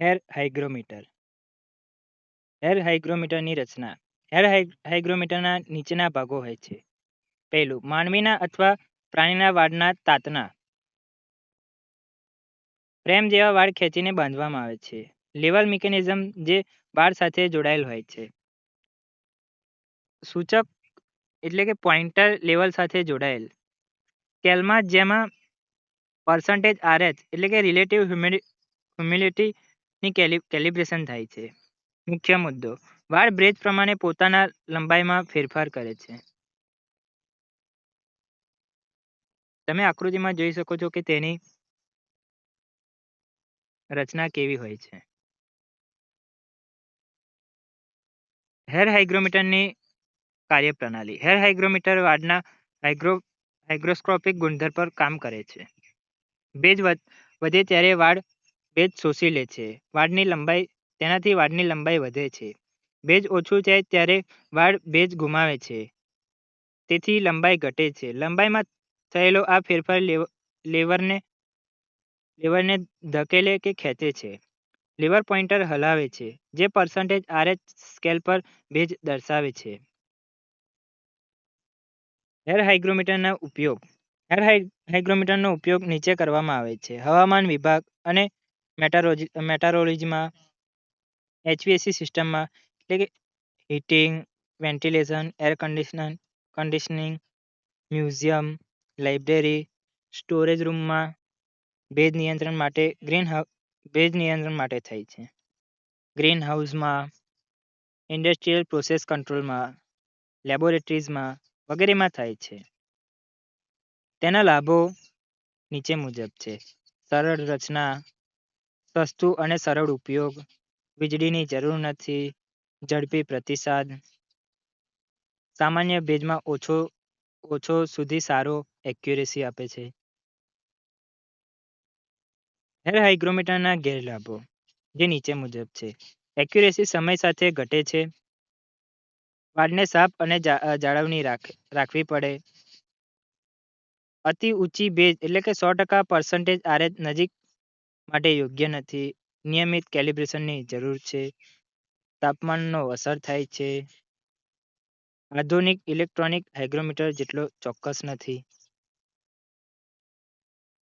Hair હાઇગ્રોમીટર. Hair હાઇગ્રોમીટરની રચના. Hair હાઇગ્રોમીટરના નીચેના ભાગો હોય છે. પહેલું, માનવીના અથવા પ્રાણીના વાળના તાતણા. ફ્રેમ જેવા વાળ ખેંચીને બાંધવામાં આવે છે. લેવલ મિકેનિઝમ જે વાળ સાથે જોડાયેલ હોય છે. સૂચક એટલે કે પોઇન્ટર લેવલ સાથે જોડાયેલ. સ્કેલમાં જેમાં પર્સન્ટેજ RH એટલે કે રિલેટિવ હ્યુમિડિટીની કેલિબ્રેશન થાય છે. મુખ્ય મુદ્દો, વાળ બ્રેચ પ્રમાણે પોતાના લંબાઈમાં ફેરફાર કરે છે. તમે આકૃતિમાં જોઈ શકો છો કે તેની રચના કેવી હોય છે. હેર હાઇગ્રોમીટરની કાર્યપ્રણાલી. હેર હાઇગ્રોમીટર વાળના હાઇગ્રોસ્કોપિક ગુણધર્મ પર કામ કરે છે. ભેજ વધે ત્યારે વાળ ભેજ શોષી લે છે. તેનાથી વાળની લંબાઈ વધે છે. ભેજ ઓછું થાય ત્યારે વાળ ભેજ ગુમાવે છે. તેથી લંબાઈ ઘટે છે. લંબાઈમાં થયેલો આ ફેરફાર લેવરને ધકેલે કે ખેંચે છે. લીવર પોઇન્ટર હલાવે છે, જે પર્સન્ટેજ RH સ્કેલ પર ભેજ દર્શાવે છે. હેર હાઇગ્રોમીટરના ઉપયોગ. હેર હાઇગ્રોમીટરનો ઉપયોગ નીચે કરવામાં આવે છે. હવામાન વિભાગ અને મેટારોલોજીમાં, HVAC સિસ્ટમમાં એટલે કે heating, ventilation, air conditioning, museum, library, storage રૂમમાં, ભેજ નિયંત્રણ માટે થાય છે. ગ્રીન હાઉસમાં, ઇન્ડસ્ટ્રીયલ પ્રોસેસ કંટ્રોલમાં, લેબોરેટરીઝમાં વગેરેમાં થાય છે. તેના લાભો નીચે મુજબ છે. સરળ રચના, સસ્તું અને સરળ ઉપયોગ, વીજળીની જરૂર નથી, ઝડપી પ્રતિસાદ, સામાન્ય ભેજમાં ઓછો સુધી સારો એક્યુરેસી આપે છે. હેર હાઇગ્રોમીટરના ગેરલાભો જે નીચે મુજબ છે. એક્યુરેસી સમય સાથે ઘટે છે. વાળને સાફ અને જાળવણી રાખવી પડે. અતિ ઊંચી ભેજ એટલે કે 100% પર્સન્ટેજ RH નજીક માટે યોગ્ય નથી. નિયમિત કેલિબ્રેશનની જરૂર છે. તાપમાનનો અસર થાય છે. આધુનિક ઇલેક્ટ્રોનિક હાઇગ્રોમીટર જેટલો ચોક્કસ નથી.